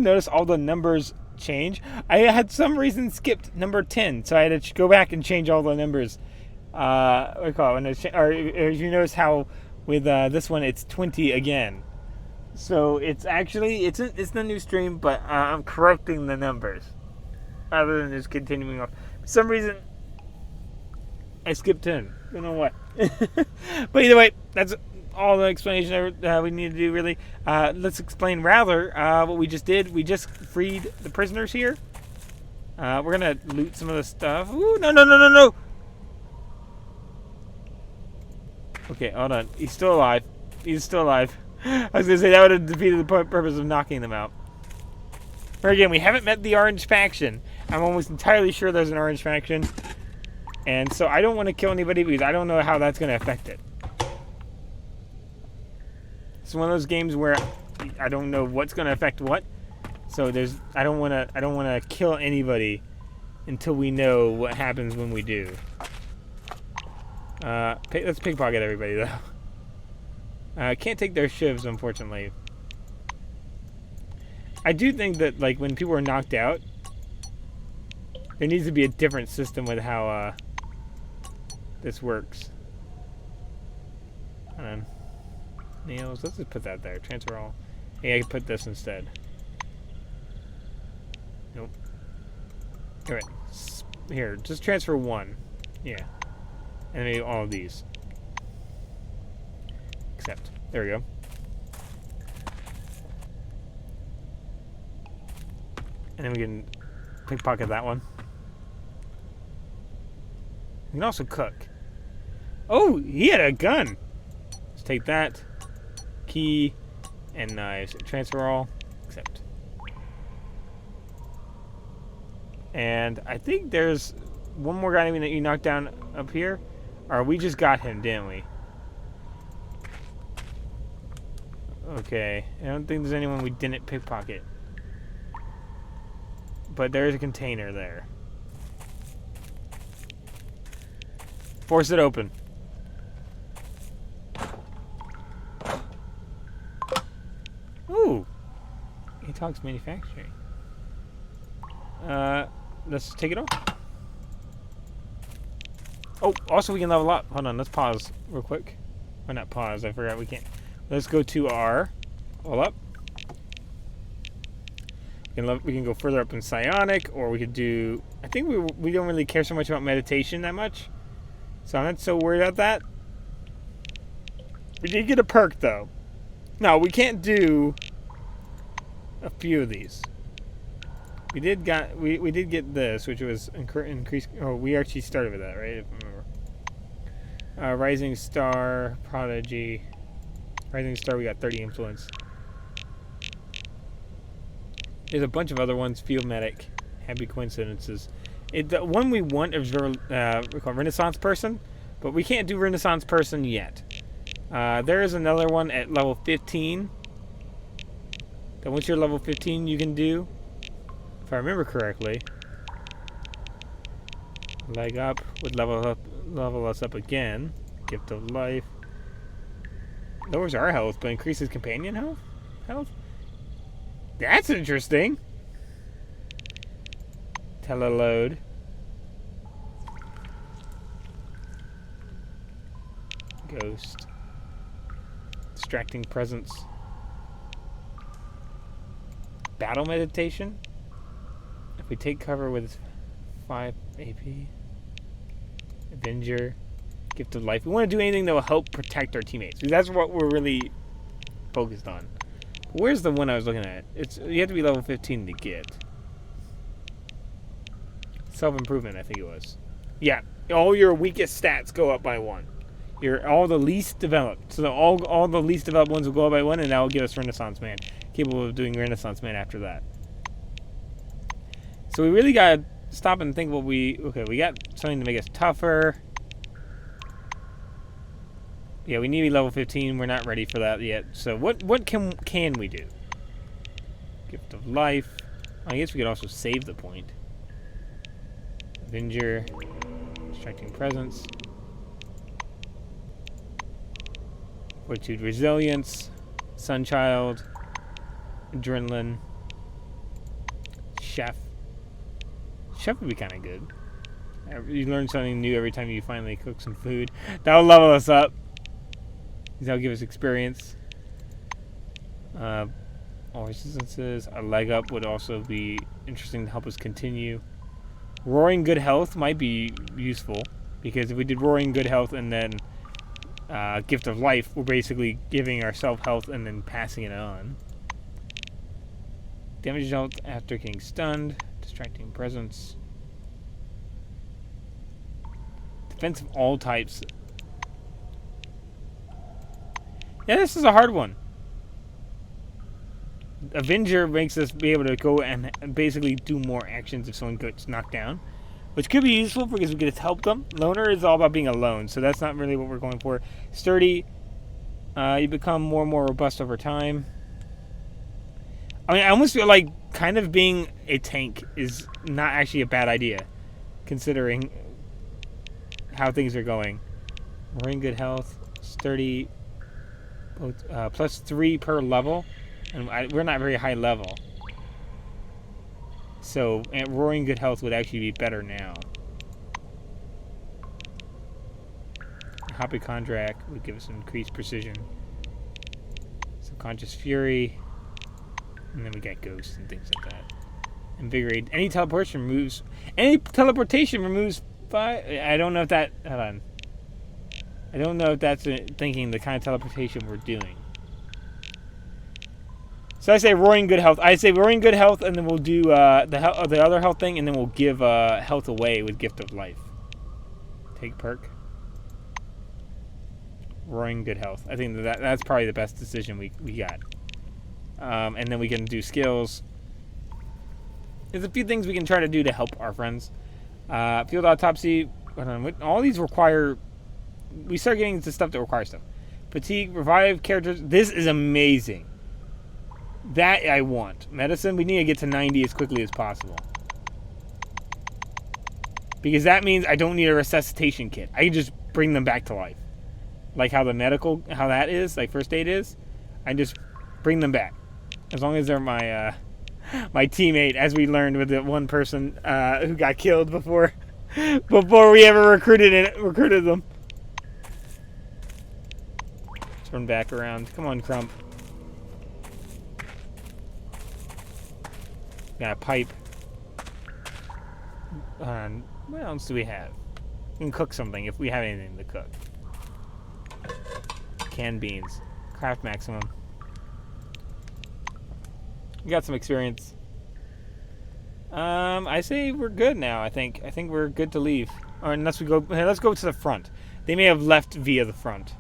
notice all the numbers change? I had some reason skipped number 10, so I had to go back and change all the numbers. What do you call it? Or if you notice how with this one it's 20 again. So it's actually it's the new stream, but I'm correcting the numbers rather than just continuing off. For some reason, I skipped 10. Don't know what. But either way, that's all the explanation we need to do, really. Let's explain rather what we just did. We just freed the prisoners here. We're going to loot some of the stuff. Ooh, no. Okay, hold on. He's still alive. I was going to say that would have defeated the purpose of knocking them out. Or again, we haven't met the orange faction. I'm almost entirely sure there's an orange faction. And so I don't want to kill anybody because I don't know how that's going to affect it. It's one of those games where I don't know what's going to affect what. So I don't want to kill anybody until we know what happens when we do. Let's pickpocket everybody though. Can't take their shivs, unfortunately. I do think that, like, when people are knocked out, there needs to be a different system with how this works. Hold on. Nails. Let's just put that there. Transfer all. Hey, I can put this instead. Nope. Alright. Here, just transfer one. Yeah. And maybe all of these. Accept. There we go. And then we can pickpocket that one. We can also cook. Oh, he had a gun. Let's take that. Key and knives. Transfer all. Accept. And I think there's one more guy that you knocked down up here. Or we just got him, didn't we? Okay. I don't think there's anyone we didn't pickpocket. But there's a container there. Force it open. Ooh. Atox manufacturing. Let's take it off. Oh, also we can level up. Hold on, let's pause real quick. Or not pause, I forgot we can't. Let's go to our level up. We can go further up in psionic, or we could do... I think we don't really care so much about meditation that much. So I'm not so worried about that. We did get a perk, though. No, we can't do a few of these. We did get this, which was increased... Oh, we actually started with that, right? If I remember. Rising Star, Prodigy. Rising Star, we got 30 influence. There's a bunch of other ones. Field Medic. Happy Coincidences. The one we want is Renaissance Person, but we can't do Renaissance Person yet. There is another one at level 15. That once you're level 15 you can do. If I remember correctly. Leg up would level us up again. Gift of Life. Lowers our health, but increases companion health? That's interesting. Teleload. Ghost. Distracting Presence. Battle Meditation. If we take cover with 5 AP. Avenger. Gift of Life. We want to do anything that will help protect our teammates. That's what we're really focused on. Where's the one I was looking at? You have to be level 15 to get. Self-improvement, I think it was. Yeah, all your weakest stats go up by 1. All the least developed. So all the least developed ones will go up by 1, and that will give us Renaissance Man. Capable of doing Renaissance Man after that. So we really gotta stop and think what we... Okay, we got something to make us tougher. Yeah, we need to be level 15. We're not ready for that yet. So what can we do? Gift of Life. I guess we could also save the point. Avenger. Distracting Presence. Fortitude, Resilience. Sunchild. Adrenaline. chef. Chef would be kind of good. You learn something new every time you finally cook some food. That'll level us up. That'll give us experience. All resistances. A leg up would also be interesting to help us continue. Roaring good health might be useful, because if we did roaring good health and then gift of life, we're basically giving ourselves health and then passing it on. Damage dealt after getting stunned. Distracting presence. Defense of all types. Yeah, this is a hard one. Avenger makes us be able to go and basically do more actions if someone gets knocked down, which could be useful because we get to help them. Loner is all about being alone, so that's not really what we're going for. Sturdy, you become more and more robust over time. I mean, I almost feel like kind of being a tank is not actually a bad idea, considering how things are going. We're in good health. Sturdy, plus 3 per level. And we're not very high level. So, roaring good health would actually be better now. Hypochondriac would give us increased precision. Subconscious fury. And then we got ghosts and things like that. Invigorate. Any teleportation removes 5. I don't know if that. Hold on. I don't know if that's thinking the kind of teleportation we're doing. So I say roaring good health. I say roaring good health, and then we'll do the other health thing, and then we'll give health away with gift of life. Take perk. Roaring good health. I think that's probably the best decision we got. And then we can do skills. There's a few things we can try to do to help our friends. Field autopsy. All these require. We start getting into stuff that requires stuff. Fatigue, revive characters. This is amazing. That I want. Medicine, we need to get to 90 as quickly as possible. Because that means I don't need a resuscitation kit. I can just bring them back to life. Like how how that is, like first aid is. I just bring them back. As long as they're my my teammate, as we learned with the one person who got killed before we ever recruited them. Turn back around. Come on, Crump. Got a pipe. What else do we have? We can cook something if we have anything to cook. Canned beans. Craft maximum. We got some experience. I say we're good now. I think we're good to leave. Or unless we go. Let's go to the front. They may have left via the front.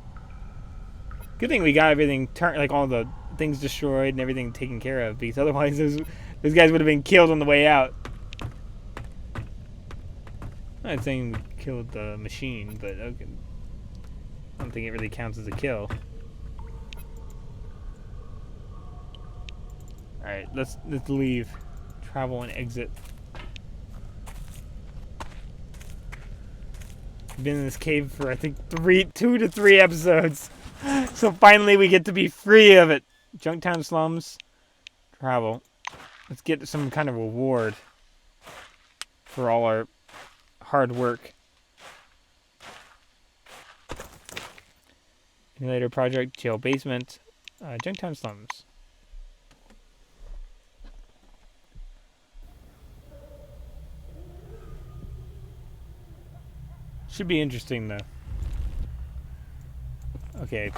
Good thing we got everything turned, like all the things destroyed and everything taken care of, because otherwise those guys would have been killed on the way out. I'm not saying we killed the machine, but okay. I don't think it really counts as a kill. Alright, let's leave. Travel and exit. Been in this cave for I think 2 to 3 episodes. So finally we get to be free of it. Junktown slums. Travel. Let's get some kind of reward for all our hard work. Emulator project, jail basement, Junktown slums. Should be interesting though. Okay.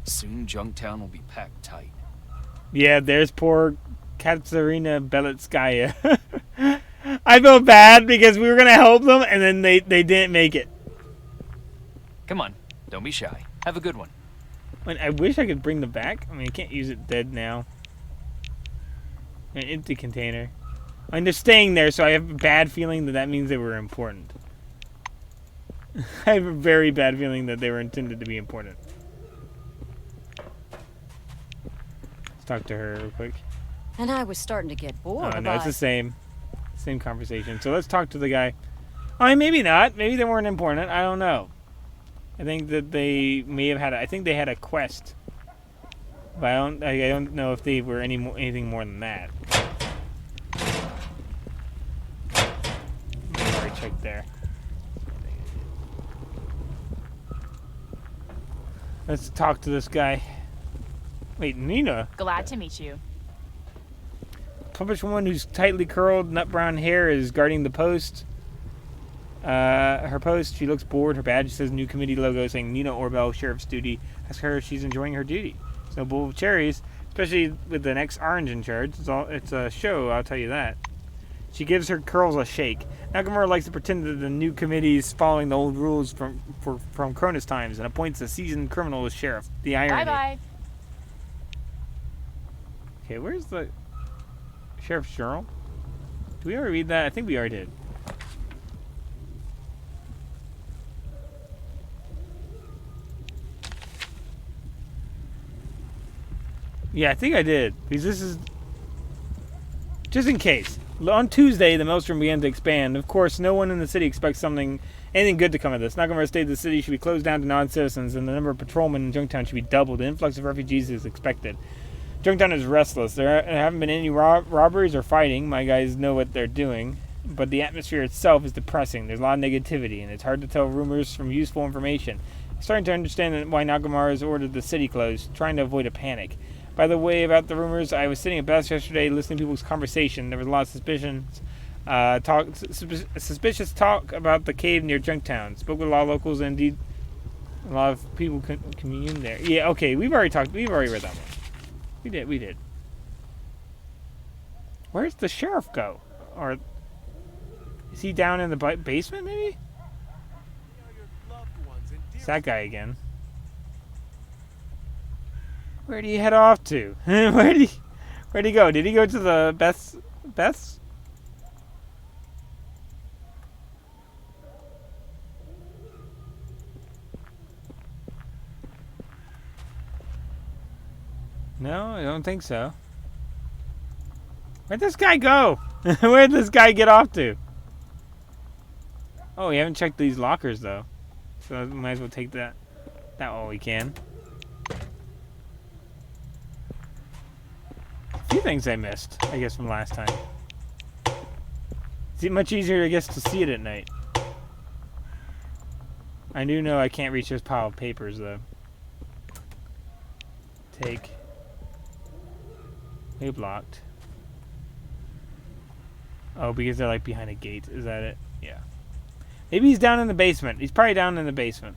Soon Junktown will be packed tight. Yeah, there's poor Katsarina Beletskaya. I feel bad because we were gonna help them and then they didn't make it. Come on, don't be shy. Have a good one. I wish I could bring them back. I mean, I can't use it dead now. An empty container. And they're staying there, so I have a bad feeling that means they were important. I have a very bad feeling that they were intended to be important. Let's talk to her real quick. And I was starting to get bored. Oh, no, it's the same conversation. So let's talk to the guy. I mean, maybe not. Maybe they weren't important. I don't know. I think that they may have had. I think they had a quest, but I don't know if they were anything more than that. check there. Let's talk to this guy. Wait, Nina. Glad to meet you. Plumpish woman whose tightly curled nut brown hair is guarding the post. Her post. She looks bored. Her badge says new committee logo saying Nina Orbell, Sheriff's Duty. Ask her if she's enjoying her duty. It's no bowl of cherries, especially with the next orange in charge. It's a show, I'll tell you that. She gives her curls a shake. Nakamura likes to pretend that the new committee is following the old rules from Cronus times and appoints a seasoned criminal as sheriff. The irony. Bye-bye. Okay, where's the Sheriff's Journal? Do we already read that? I think we already did. Yeah, I think I did. Because this is... Just in case. On Tuesday, the maelstrom began to expand. Of course, no one in the city expects anything good to come of this. Nakamura stated the city should be closed down to non-citizens, and the number of patrolmen in Junktown should be doubled. The influx of refugees is expected. Junktown is restless. There haven't been any robberies or fighting. My guys know what they're doing. But the atmosphere itself is depressing. There's a lot of negativity, and it's hard to tell rumors from useful information. I'm starting to understand why Nakamura has ordered the city closed, trying to avoid a panic. By the way, about the rumors, I was sitting at Best yesterday listening to people's conversation. There was a lot of suspicions. Suspicious talk about the cave near Junktown. Spoke with a lot of locals, and indeed, a lot of people commune there. Yeah, okay, we've already read that one. We did. Where's the sheriff go? Or is he down in the basement, maybe? It's that guy again. Where'd he head off to? Where'd he go? Did he go to the Beth's? No, I don't think so. Where'd this guy go? Where'd this guy get off to? Oh, we haven't checked these lockers, though. So we might as well take that while we can. A few things I missed, I guess, from last time. It's much easier, I guess, to see it at night. I do know I can't reach this pile of papers, though. Take... They blocked. Oh, because they're like behind a gate. Is that it? Yeah. Maybe he's down in the basement. He's probably down in the basement.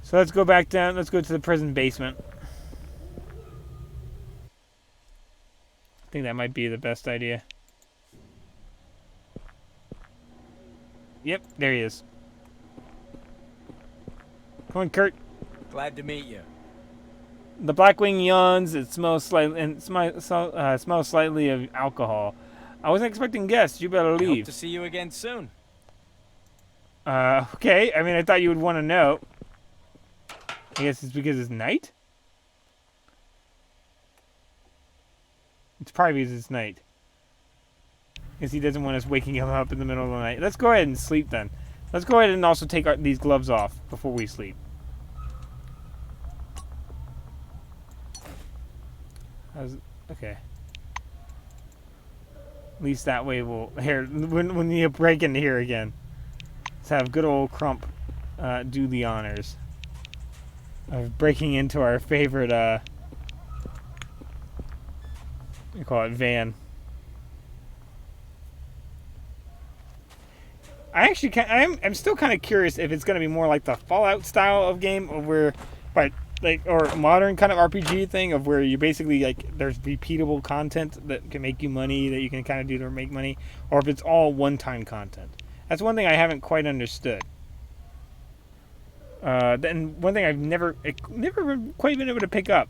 So let's go back down. Let's go to the prison basement. I think that might be the best idea. Yep, there he is. Come on, Kurt. Glad to meet you. The Blackwing yawns. It smells slightly and smells slightly of alcohol. I wasn't expecting guests. You better I hope leave. to see you again soon. Okay. I mean, I thought you would want to know. I guess it's because it's night? It's probably because it's night. Because he doesn't want us waking him up in the middle of the night. Let's go ahead and sleep then. Let's go ahead and also take these gloves off before we sleep. Okay. At least that way we'll... Here, when you break into here again. Let's have good old Crump do the honors of breaking into our favorite, we call it van. I'm still kind of curious if it's going to be more like the Fallout style of game, of where, or modern kind of RPG thing of where you basically there's repeatable content that can make you money that you can kind of do to make money, or if it's all one-time content. That's one thing I haven't quite understood. Then one thing I've never quite been able to pick up,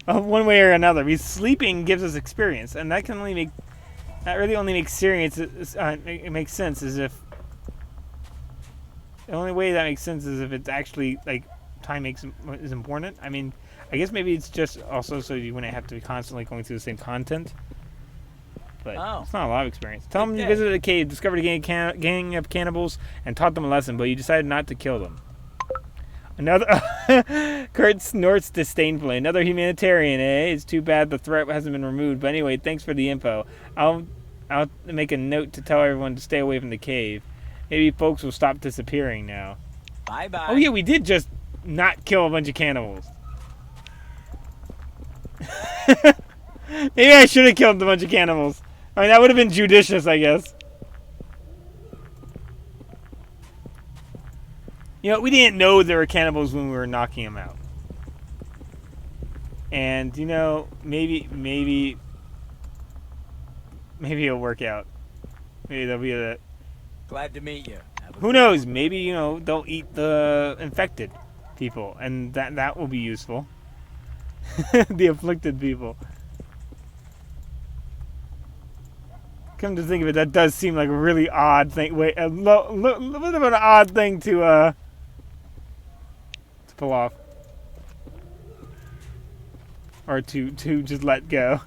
one way or another. Because sleeping gives us experience, and that really only makes experience. It makes sense as if the only way that makes sense is if it's actually time is important. I mean, I guess maybe it's just also so you wouldn't have to be constantly going through the same content. But it's not a lot of experience. Tell them you visited a cave, discovered a gang of cannibals, and taught them a lesson, but you decided not to kill them. Another. Kurt snorts disdainfully. Another humanitarian, eh? It's too bad the threat hasn't been removed. But anyway, thanks for the info. I'll make a note to tell everyone to stay away from the cave. Maybe folks will stop disappearing now. Bye-bye. Oh yeah, we did just not kill a bunch of cannibals. Maybe I should have killed a bunch of cannibals. I mean, that would have been judicious, I guess. You know, we didn't know there were cannibals when we were knocking them out. And, you know, maybe it'll work out. Maybe there'll be a... Glad to meet you. Who knows? Maybe, you know, they'll eat the infected people. And that will be useful. The afflicted people. Come to think of it, that does seem like a really odd thing. Wait, a little bit of an odd thing to pull off. Or to just let go.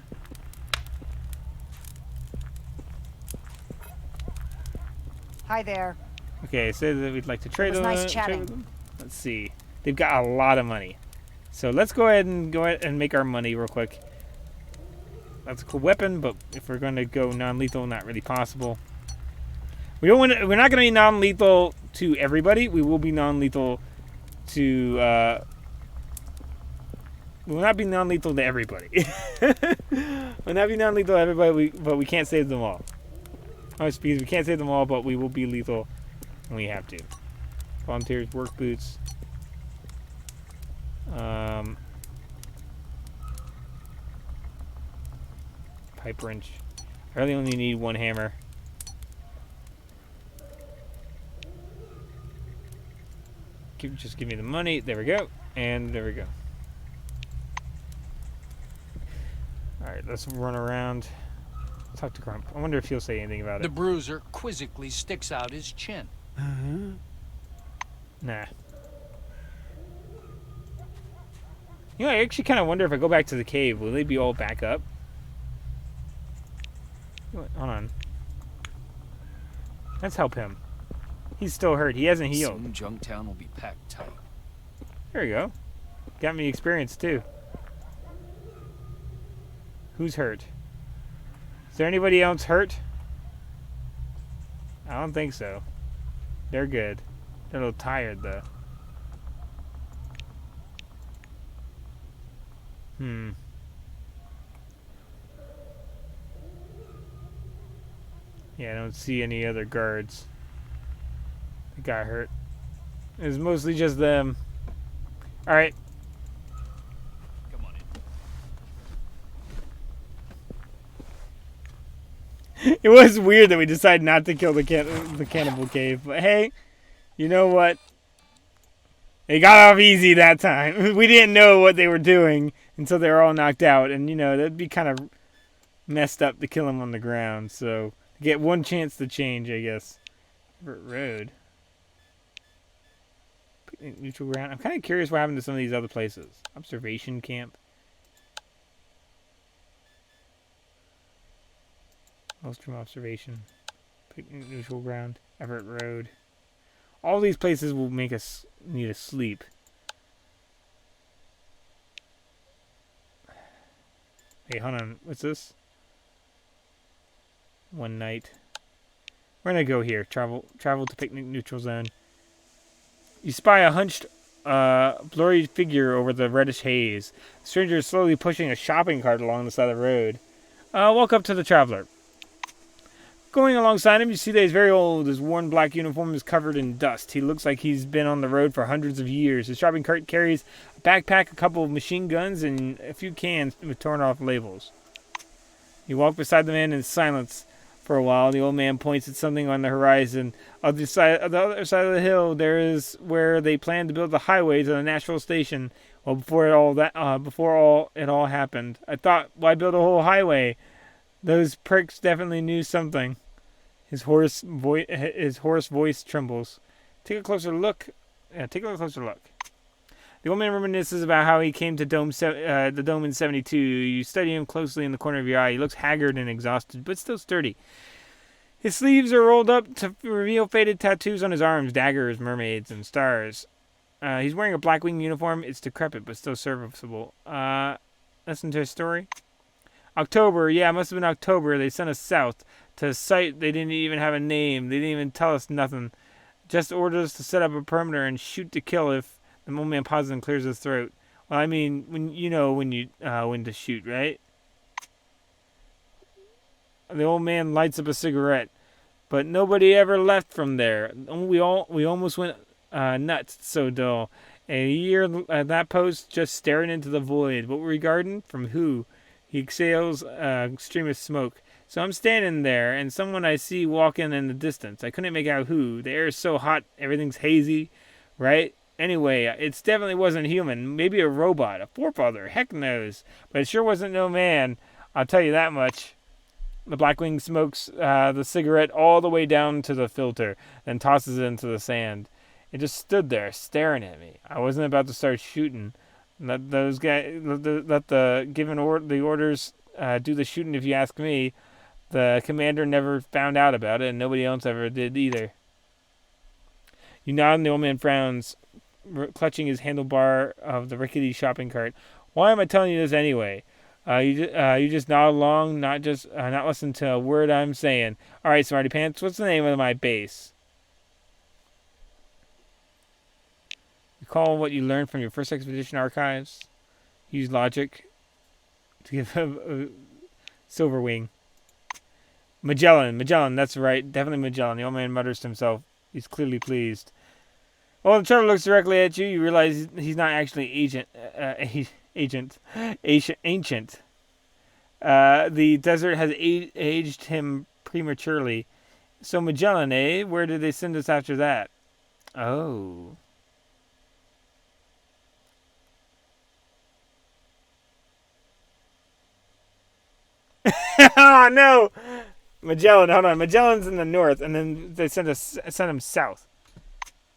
Hi there. Okay, so that we'd like to trade It was them. nice chatting. Trade with them. Let's see. They've got a lot of money. So let's go ahead and make our money real quick. That's a cool weapon, but if we're going to go non-lethal, not really possible. We're not going to be non-lethal to everybody. We will be non-lethal to... we will not be non-lethal to everybody. We'll not be non-lethal to everybody, but we can't save them all. Because we can't save them all, but we will be lethal when we have to. Volunteers, work boots. Pipe wrench. I really only need one hammer. Just give me the money. There we go. And there we go. Alright, let's run around. Talk to Grump. I wonder if he'll say anything about it. The bruiser quizzically sticks out his chin. Nah. You know, I actually kind of wonder if I go back to the cave, will they be all back up? Hold on. Let's help him. He's still hurt. He hasn't healed. Soon Junktown will be packed tight. There we go. Got me experience, too. Who's hurt? Is there anybody else hurt? I don't think so. They're good. They're a little tired, though. Yeah, I don't see any other guards. They got hurt. It was mostly just them. Alright. Come on in. It was weird that we decided not to kill the cannibal cave, but hey, you know what? They got off easy that time. We didn't know what they were doing until they were all knocked out, and you know, that'd be kind of messed up to kill them on the ground, so get one chance to change, I guess. Road. Neutral ground. I'm kind of curious what happened to some of these other places. Observation camp. Maelstrom observation. Picnic neutral ground. Everett Road. All these places will make us need to sleep. Hey, hold on. What's this? One night. We're gonna go here. Travel to picnic neutral zone. You spy a hunched, blurry figure over the reddish haze. The stranger is slowly pushing a shopping cart along the side of the road. Walk up to the traveler. Going alongside him, you see that he's very old. His worn black uniform is covered in dust. He looks like he's been on the road for hundreds of years. His shopping cart carries a backpack, a couple of machine guns, and a few cans with torn off labels. You walk beside the man in silence for a while. The old man points at something on the horizon. On the other side of the hill, there is where they plan to build the highway to the Nashville station. Well, before it all happened, I thought, why build a whole highway? Those pricks definitely knew something. His hoarse voice trembles. Take a closer look. Yeah, take a closer look. The old man reminisces about how he came to the dome in 72. You study him closely in the corner of your eye. He looks haggard and exhausted, but still sturdy. His sleeves are rolled up to reveal faded tattoos on his arms, daggers, mermaids, and stars. He's wearing a Blackwing uniform. It's decrepit, but still serviceable. Listen to his story. October, yeah, it must have been October. They sent us south to a site. They didn't even have a name. They didn't even tell us nothing. Just ordered us to set up a perimeter and shoot to kill if the old man pauses and clears his throat. Well, I mean, when to shoot, right? The old man lights up a cigarette, but nobody ever left from there. We almost went nuts. It's so dull. A year at that post, just staring into the void. What were we guarding? From who? He exhales a stream of smoke. So I'm standing there, and someone I see walking in the distance. I couldn't make out who. The air is so hot, everything's hazy, right? Anyway, it definitely wasn't human. Maybe a robot, a forefather, heck knows. But it sure wasn't no man. I'll tell you that much. The Blackwing smokes the cigarette all the way down to the filter, then tosses it into the sand. It just stood there, staring at me. I wasn't about to start shooting. Let those guys, let the the orders do the shooting. If you ask me, the commander never found out about it, and nobody else ever did either. You nod, and the old man frowns, clutching his handlebar of the rickety shopping cart. Why am I telling you this anyway? You just nod along, not listen to a word I'm saying. All right, smarty pants. What's the name of my base? Recall what you learned from your first expedition archives. Use logic to give a silver wing. Magellan, that's right. Definitely Magellan. The old man mutters to himself. He's clearly pleased. Well, the turtle looks directly at you. You realize he's not actually ancient. The desert has aged him prematurely. So Magellan, eh? Where did they send us after that? Oh. Oh no, Magellan. Hold on, Magellan's in the north, and then they sent him south.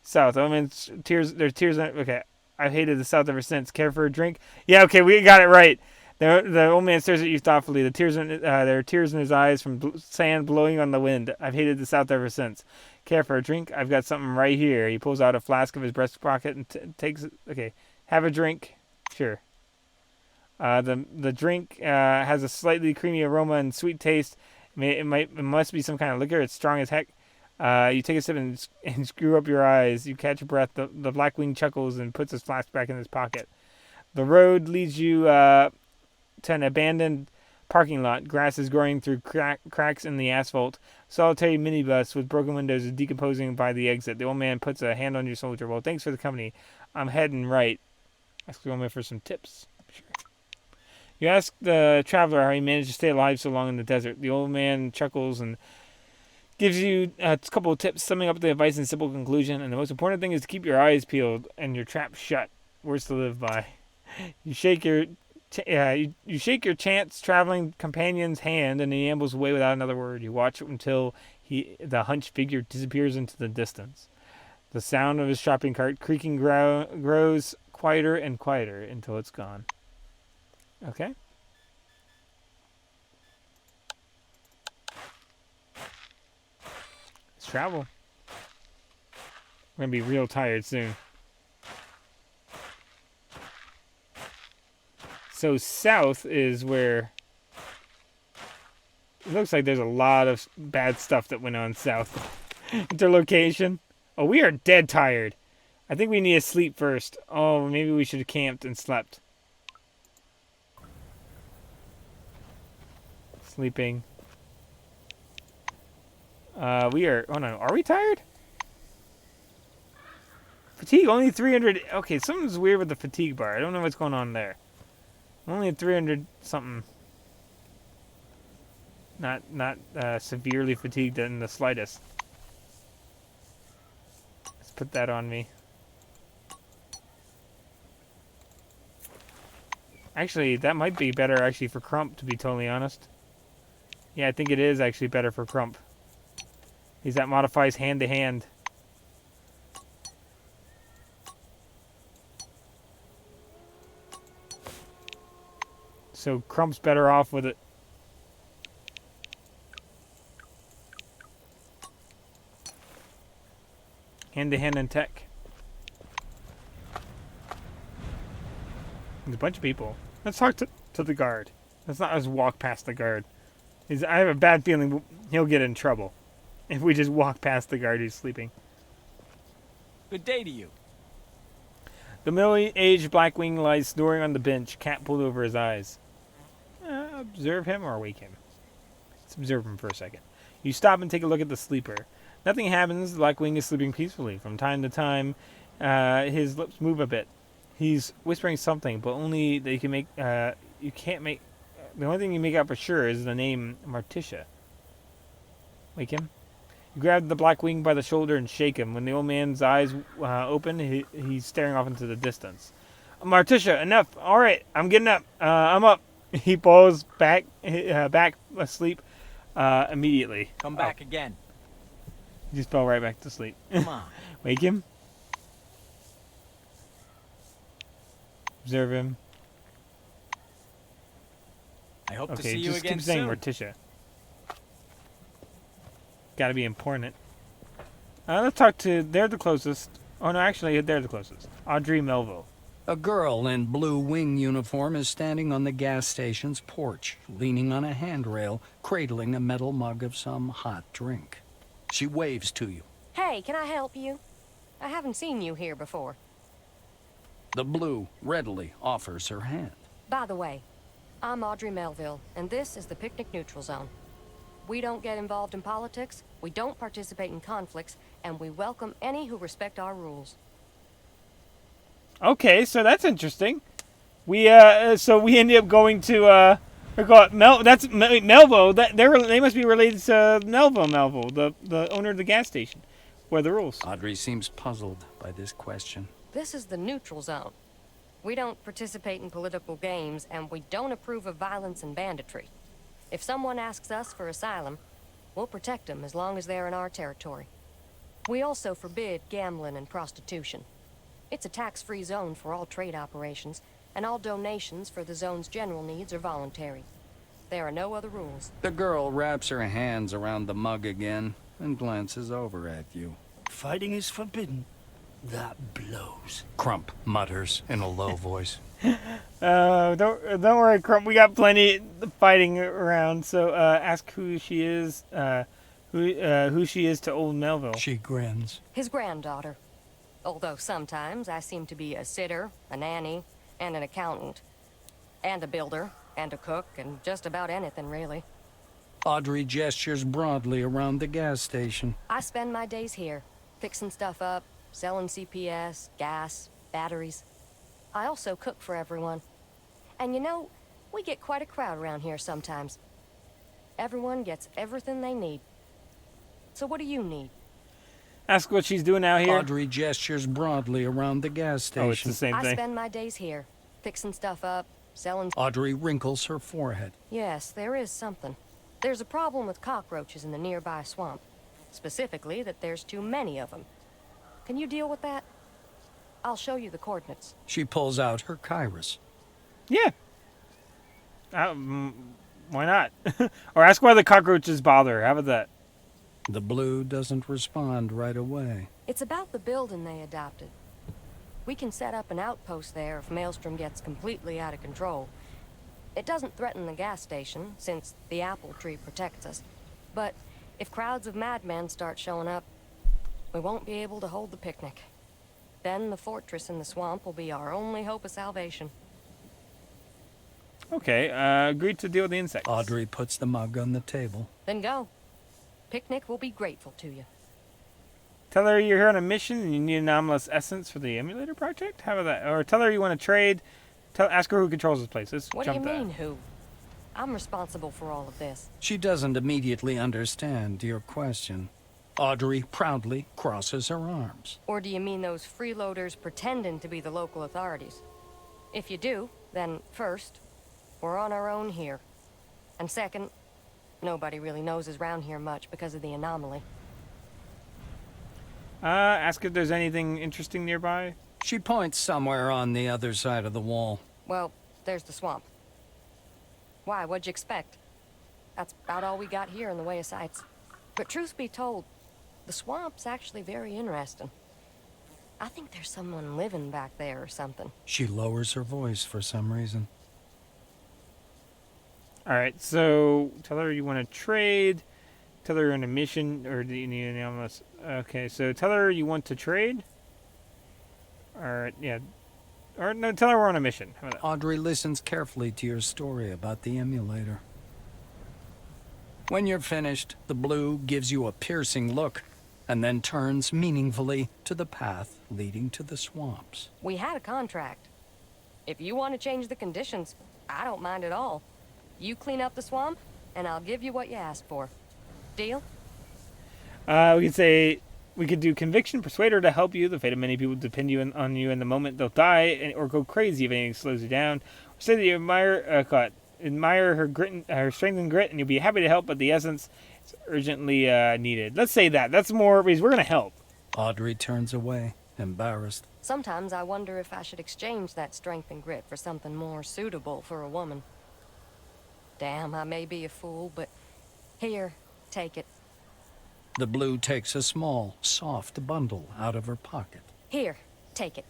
South. I mean, tears. There's tears. Okay, I've hated the south ever since. Care for a drink? Yeah. Okay, we got it right. The old man stares at you thoughtfully. There are tears in his eyes from sand blowing on the wind. I've hated the south ever since. Care for a drink? I've got something right here. He pulls out a flask of his breast pocket and takes it. Okay, have a drink. Sure. The drink has a slightly creamy aroma and sweet taste. It must be some kind of liquor. It's strong as heck. You take a sip and screw up your eyes. You catch your breath. The Blackwing chuckles and puts his flask back in his pocket. The road leads you to an abandoned parking lot. Grass is growing through cracks in the asphalt. Solitary minibus with broken windows is decomposing by the exit. The old man puts a hand on your shoulder. Well, thanks for the company. I'm heading right. Ask the old man for some tips. Sure. You ask the traveler how he managed to stay alive so long in the desert. The old man chuckles and gives you a couple of tips, summing up the advice in simple conclusion. And the most important thing is to keep your eyes peeled and your trap shut. Words to live by. You shake your chance traveling companion's hand, and he ambles away without another word. You watch until the hunched figure disappears into the distance. The sound of his shopping cart creaking grows quieter and quieter until it's gone. Okay. Let's travel. We're going to be real tired soon. So south is where it looks like there's a lot of bad stuff that went on south. Interlocation. Oh, we are dead tired. I think we need to sleep first. Oh, maybe we should have camped and slept. Sleeping. We are... Oh, no. Are we tired? Fatigue, only 300... Okay, something's weird with the fatigue bar. I don't know what's going on there. Only 300 something. Not severely fatigued in the slightest. Let's put that on me. Actually, that might be better actually for Crump, to be totally honest. Yeah, I think it is actually better for Crump. Because that modifies hand to hand. So Crump's better off with it. Hand to hand and tech. There's a bunch of people. Let's talk to the guard. Let's not just walk past the guard. I have a bad feeling he'll get in trouble if we just walk past the guard who's sleeping. Good day to you. The middle-aged Blackwing lies snoring on the bench, cat pulled over his eyes. Observe him or wake him? Let's observe him for a second. You stop and take a look at the sleeper. Nothing happens. The Blackwing is sleeping peacefully. From time to time, his lips move a bit. He's whispering something, but only they can make. You can't make. The only thing you make out for sure is the name Martisha. Wake him. You grab the Blackwing by the shoulder and shake him. When the old man's eyes open, he's staring off into the distance. Martisha, enough. All right, I'm getting up. I'm up. He falls back asleep immediately. Come back again. He just fell right back to sleep. Come on. Wake him. Observe him. I hope to Okay, see you just again keep saying soon. Morticia. Gotta be important. Let's talk to. They're the closest. Oh no, actually, they're the closest. Audrey Melville. A girl in blue wing uniform is standing on the gas station's porch, leaning on a handrail, cradling a metal mug of some hot drink. She waves to you. Hey, can I help you? I haven't seen you here before. The blue readily offers her hand. By the way, I'm Audrey Melville, and this is the Picnic Neutral Zone. We don't get involved in politics, we don't participate in conflicts, and we welcome any who respect our rules. Okay, so that's interesting. We so we ended up going to that's Melville. They must be related to Melville, the owner of the gas station. What are the rules? Audrey seems puzzled by this question. This is the neutral zone. We don't participate in political games, and we don't approve of violence and banditry. If someone asks us for asylum, we'll protect them as long as they're in our territory. We also forbid gambling and prostitution. It's a tax-free zone for all trade operations, and all donations for the zone's general needs are voluntary. There are no other rules. The girl wraps her hands around the mug again and glances over at you. Fighting is forbidden. That blows. Crump mutters in a low voice. Don't worry, Crump. We got plenty of fighting around. So ask who she is. Who she is to old Melville. She grins. His granddaughter. Although sometimes I seem to be a sitter, a nanny, and an accountant. And a builder, and a cook, and just about anything, really. Audrey gestures broadly around the gas station. I spend my days here, fixing stuff up, selling CPS, gas, batteries. I also cook for everyone. And you know, we get quite a crowd around here sometimes. Everyone gets everything they need. So what do you need? Ask what she's doing out here. Audrey gestures broadly around the gas station. Oh, it's the same I thing. spend my days here, fixing stuff up, selling... Audrey wrinkles her forehead. Yes, there is something. There's a problem with cockroaches in the nearby swamp. Specifically, that there's too many of them. Can you deal with that? I'll show you the coordinates. She pulls out her kairos. Yeah. Why not? Or ask why the cockroaches bother her. How about that? The blue doesn't respond right away. It's about the building they adopted. We can set up an outpost there if Maelstrom gets completely out of control. It doesn't threaten the gas station, since the apple tree protects us. But if crowds of madmen start showing up, we won't be able to hold the picnic. Then the fortress in the swamp will be our only hope of salvation. Okay, agreed to deal with the insects. Audrey puts the mug on the table. Then go. Picnic will be grateful to you. Tell her you're here on a mission and you need anomalous essence for the emulator project? How about that? Or tell her you want to trade. Ask her who controls this place. Let's What do you jump that. mean, who? I'm responsible for all of this. She doesn't immediately understand your question. Audrey proudly crosses her arms. Or do you mean those freeloaders pretending to be the local authorities? If you do, then first, we're on our own here. And second, nobody really knows us around here much because of the anomaly. Ask if there's anything interesting nearby. She points somewhere on the other side of the wall. Well, there's the swamp. Why, what'd you expect? That's about all we got here in the way of sights. But truth be told, the swamp's actually very interesting. I think there's someone living back there or something. She lowers her voice for some reason. All right, so tell her you want to trade. Tell her you're on a mission, or do you need an almost? Okay, so tell her you want to trade. All right, yeah. Or no, tell her we're on a mission. How about that? Audrey listens carefully to your story about the emulator. When you're finished, the blue gives you a piercing look and then turns meaningfully to the path leading to the swamps. We had a contract. If you want to change the conditions, I don't mind at all. You clean up the swamp, and I'll give you what you ask for. Deal? We could say we could do conviction, persuade her to help you. The fate of many people depend on you in the moment they'll die, or go crazy if anything slows you down. Or say that you admire her grit, her strength and grit, and you'll be happy to help. But the essence is urgently needed. Let's say that. That's more because we're gonna help. Audrey turns away, embarrassed. Sometimes I wonder if I should exchange that strength and grit for something more suitable for a woman. Damn, I may be a fool, but here, take it. The blue takes a small, soft bundle out of her pocket. Here, take it.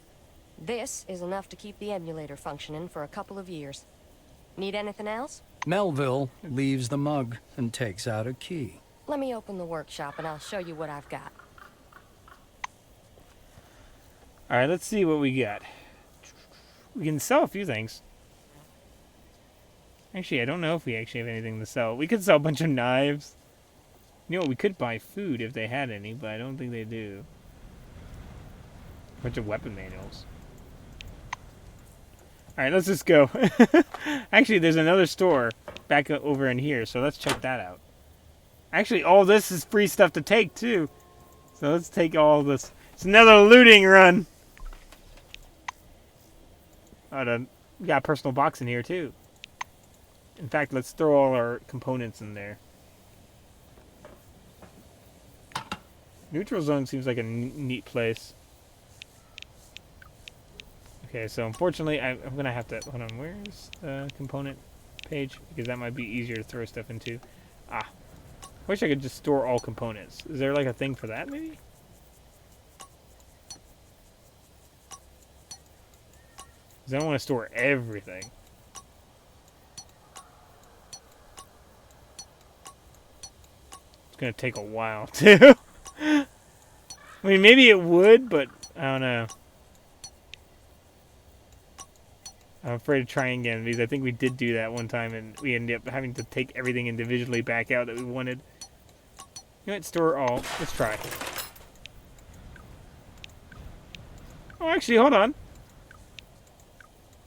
This is enough to keep the emulator functioning for a couple of years. Need anything else? Melville leaves the mug and takes out a key. Let me open the workshop and I'll show you what I've got. All right, let's see what we got. We can sell a few things. Actually, I don't know if we actually have anything to sell. We could sell a bunch of knives. You know what? We could buy food if they had any, but I don't think they do. A bunch of weapon manuals. Alright, let's just go. Actually, there's another store back over in here, so let's check that out. Actually, all this is free stuff to take, too. So let's take all this. It's another looting run. Oh, we got a personal box in here, too. In fact, let's throw all our components in there. Neutral zone seems like a neat place. Okay, so unfortunately, I'm going to have to... Hold on, where's the component page? Because that might be easier to throw stuff into. Ah. I wish I could just store all components. Is there like a thing for that, maybe? Because I don't want to store everything. It's going to take a while, too. I mean, maybe it would, but I don't know. I'm afraid of trying again, because I think we did do that one time, and we ended up having to take everything individually back out that we wanted. You know what? Store all. Let's try. Oh, actually, hold on.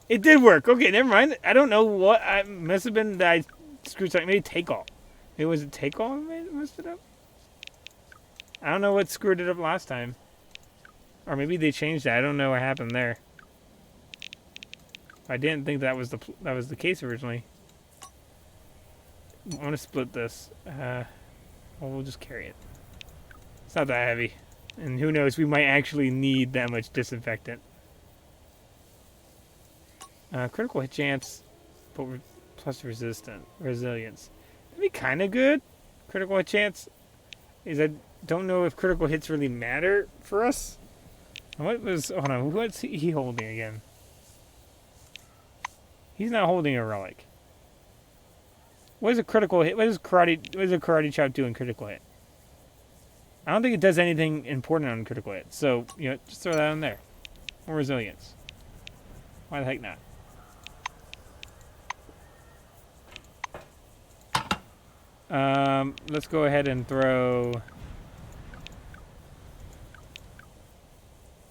It did work. Okay, never mind. I don't know what. I must have been that I screwed something. Maybe take all. Maybe was it take all that messed it up? I don't know what screwed it up last time. Or maybe they changed it. I don't know what happened there. I didn't think that was the case originally. I want to split this. Well, we'll just carry it. It's not that heavy. And who knows, we might actually need that much disinfectant. Critical hit chance, but plus resilience. That'd be kind of good. Critical hit chance. I don't know if critical hits really matter for us. Hold on, what's he holding again? He's not holding a relic. What is a critical hit? What does a karate chop do in critical hit? I don't think it does anything important on critical hit. So, you know, just throw that in there. More resilience. Why the heck not? Let's go ahead and throw...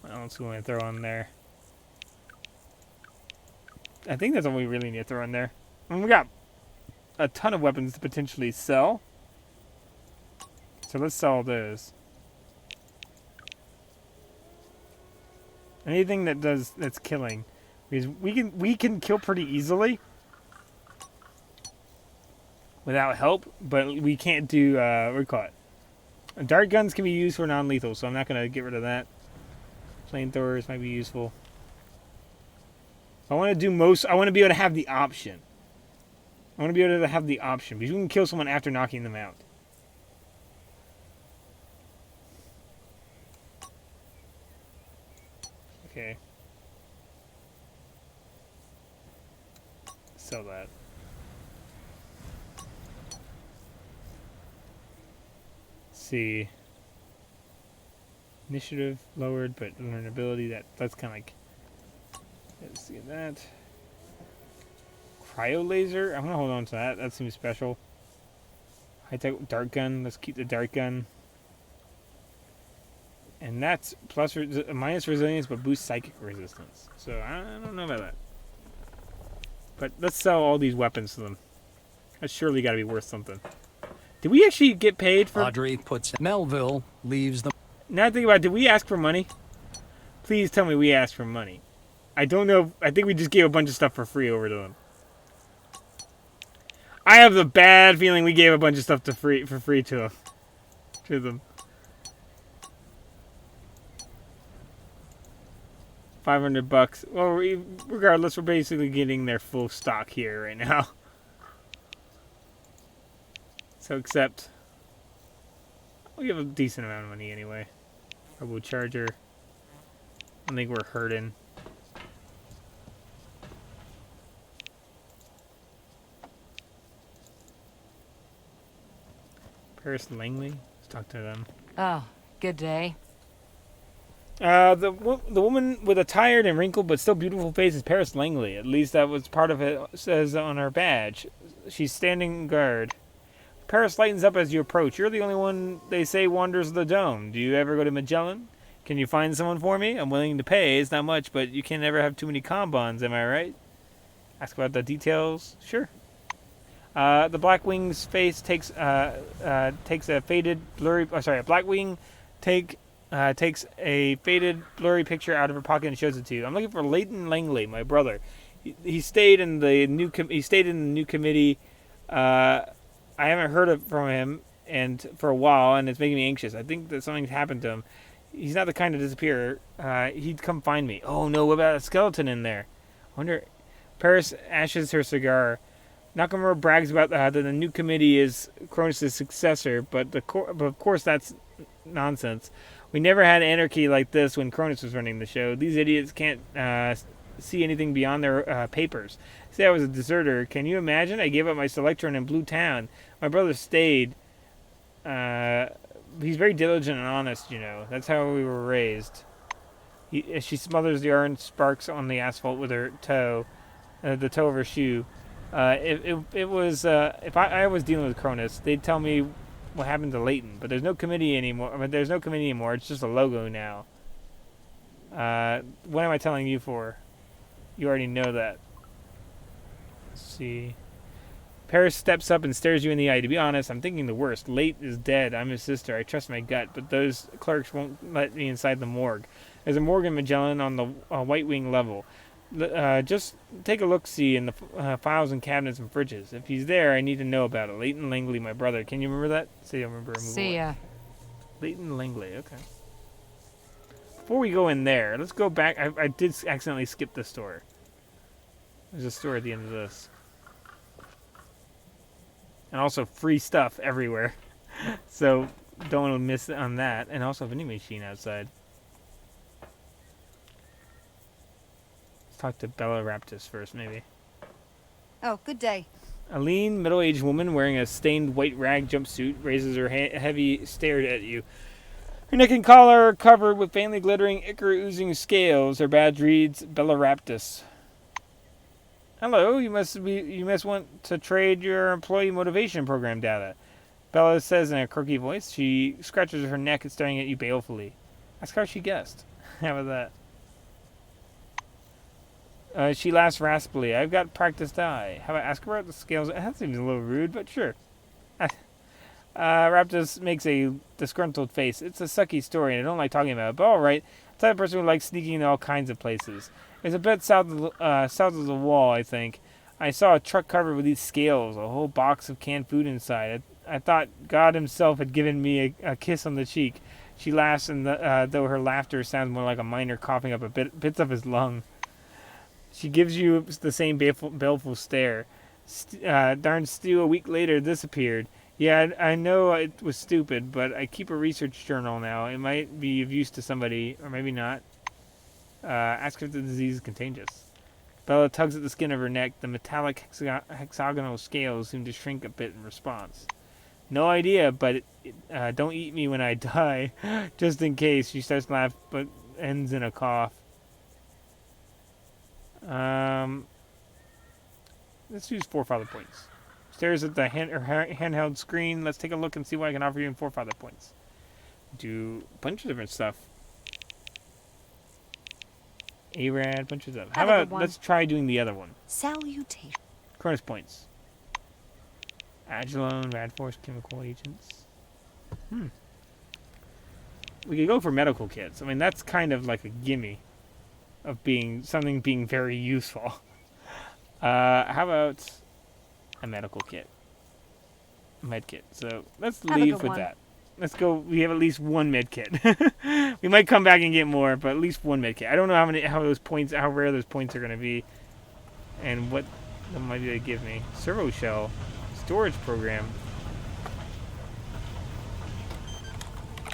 What else do we want to throw on there? I think that's all we really need to throw in there. And we got a ton of weapons to potentially sell. So let's sell those. Anything that's killing. Because we can kill pretty easily. Without help, but we can't do, what do you call it? Dart guns can be used for non-lethal, so I'm not going to get rid of that. Flamethrowers might be useful. I want to do I want to be able to have the option. I want to be able to have the option, because you can kill someone after knocking them out. Okay. Sell that. Let's see. Initiative lowered, but learnability, that's kind of like... Let's see that. Cryo laser? I'm going to hold on to that. That seems special. High-tech dart gun. Let's keep the dart gun. And that's minus resilience, but boosts psychic resistance. So I don't know about that. But let's sell all these weapons to them. That's surely got to be worth something. Did we actually get paid for... Audrey puts... Melville leaves the... Now I think about it, did we ask for money? Please tell me we asked for money. I don't know. I think we just gave a bunch of stuff for free over to them. I have the bad feeling we gave a bunch of stuff for free to them. 500 bucks. Well, regardless, we're basically getting their full stock here right now. So, except, we'll give a decent amount of money anyway. Turbo charger. I think we're hurting. Paris Langley. Let's talk to them. Oh, good day. The woman with a tired and wrinkled but still beautiful face is Paris Langley. At least that was part of it, says on her badge. She's standing guard. Paris lightens up as you approach. You're the only one they say wanders the dome. Do you ever go to Magellan? Can you find someone for me? I'm willing to pay. It's not much, but you can never have too many combons, am I right? Ask about the details. Sure. The Blackwing's face takes a faded, blurry... Oh, sorry, a Blackwing takes a faded, blurry picture out of her pocket and shows it to you. I'm looking for Leighton Langley, my brother. He stayed in the new committee. I haven't heard from him for a while, and it's making me anxious. I think that something's happened to him. He's not the kind to disappear. He'd come find me. Oh no, what about a skeleton in there? I wonder... Paris ashes her cigar. Nakamura brags about that the new committee is Cronus' successor, but of course that's nonsense. We never had anarchy like this when Cronus was running the show. These idiots can't see anything beyond their papers. Say I was a deserter. Can you imagine? I gave up my Selectron in Blue Town. My brother stayed. He's very diligent and honest, you know. That's how we were raised. She smothers the orange sparks on the asphalt with her toe, the toe of her shoe. It was if I was dealing with Cronus, they'd tell me what happened to Leighton, but there's no committee anymore. There's no committee anymore. It's just a logo now. What am I telling you for? You already know that. Let's see. Paris steps up and stares you in the eye. To be honest, I'm thinking the worst. Leight is dead. I'm his sister. I trust my gut, but those clerks won't let me inside the morgue. There's a morgue in Magellan on the White Wing level. Just take a look-see in the files and cabinets and fridges. If he's there, I need to know about it. Leighton Langley, my brother. Can you remember that? See, I remember. See ya. Leighton Langley, okay. Before we go in there, let's go back. I did accidentally skip the store. There's a store at the end of this. And also free stuff everywhere. So don't want to miss on that. And also a vending machine outside. Let's talk to Bella Raptus first, maybe. Oh, good day. A lean, middle-aged woman wearing a stained white rag jumpsuit raises her heavy stare at you. Her neck and collar are covered with faintly glittering, ichor-oozing scales. Her badge reads Bella Raptus. Hello, you must want to trade your employee motivation program data. Bella says in a croaky voice. She scratches her neck and staring at you balefully. Ask how she guessed. How about that? She laughs raspily. I've got practiced eye. How about ask her about the scales? That seems a little rude, but sure. Raptus makes a disgruntled face. It's a sucky story, and I don't like talking about it, but alright. The type of person who likes sneaking into all kinds of places. It's a bit south of the wall, I think. I saw a truck covered with these scales, a whole box of canned food inside. I thought God himself had given me a kiss on the cheek. She laughs, and though her laughter sounds more like a miner coughing up bits of his lung. She gives you the same baleful stare. Darn stew, a week later, this appeared. Yeah, I know it was stupid, but I keep a research journal now. It might be of use to somebody, or maybe not. Ask if the disease is contagious. Bella tugs at the skin of her neck. The metallic hexagonal scales seem to shrink a bit in response. No idea, but don't eat me when I die. Just in case. She starts to laugh, but ends in a cough. Let's use 4 father points. Stares at the handheld screen. Let's take a look and see what I can offer you in 4 father points. Do a bunch of different stuff. A-Rad, bunch of stuff. How about let's try doing the other one? Salutation. Cronus points. Agilone, Radforce, chemical agents. We could go for medical kits. I mean, that's kind of like a gimme of being very useful. How about a medical kit? Med kit. So let's leave with that. Let's go. We have at least 1 med kit. We might come back and get more, but at least 1 med kit. I don't know how rare those points are going to be, and what they might be able to give me. Servo shell, storage program.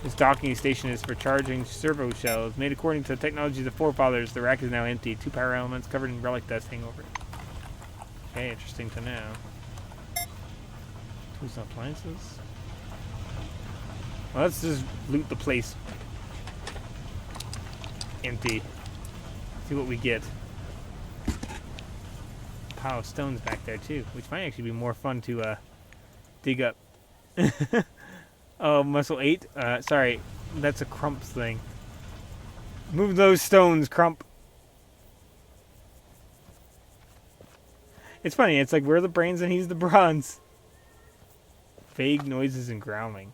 This docking station is for charging servo shells. Made according to the technology of the forefathers, the rack is now empty. 2 power elements covered in relic dust hang over it. Okay, interesting to know. Tools and appliances. Well, let's just loot the place empty. See what we get. Pile of stones back there too, which might actually be more fun to dig up. Oh, muscle 8. Sorry, that's a Crump's thing. Move those stones, Crump. It's funny. It's like we're the brains and he's the bronze. Vague noises and growling.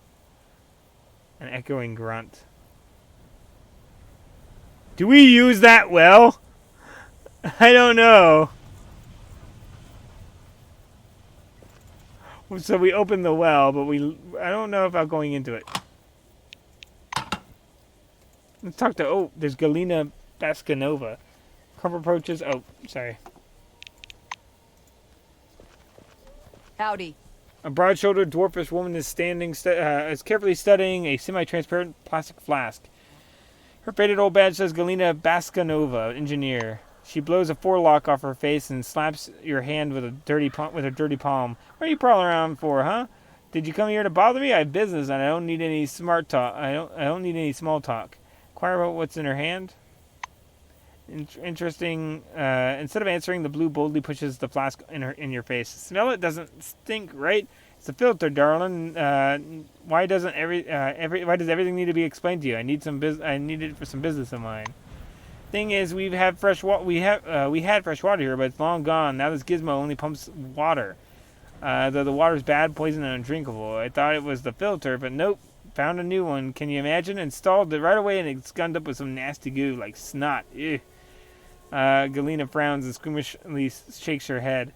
An echoing grunt. Do we use that well? I don't know. So we opened the well, but I don't know about going into it. Let's talk to... Oh, there's Galina Bascanova. Crump approaches... Oh, sorry. Howdy. A broad-shouldered dwarfish woman is is carefully studying a semi-transparent plastic flask. Her faded old badge says Galina Bascanova, engineer. She blows a forelock off her face and slaps your hand with her dirty palm. What are you prowling around for, huh? Did you come here to bother me? I have business and I don't need any smart talk. I don't need any small talk. Inquire about what's in her hand. Interesting. Instead of answering, the blue boldly pushes the flask in your face. Smell it? Doesn't stink, right? It's a filter, darling. Why does everything need to be explained to you? I need it for some business of mine. Thing is, we had fresh water here, but it's long gone. Now this gizmo only pumps water. Though the water's bad, poison, and undrinkable. I thought it was the filter, but nope. Found a new one. Can you imagine? Installed it right away, and it's gummed up with some nasty goo, like snot. Ew. Galina frowns and squeamishly shakes her head.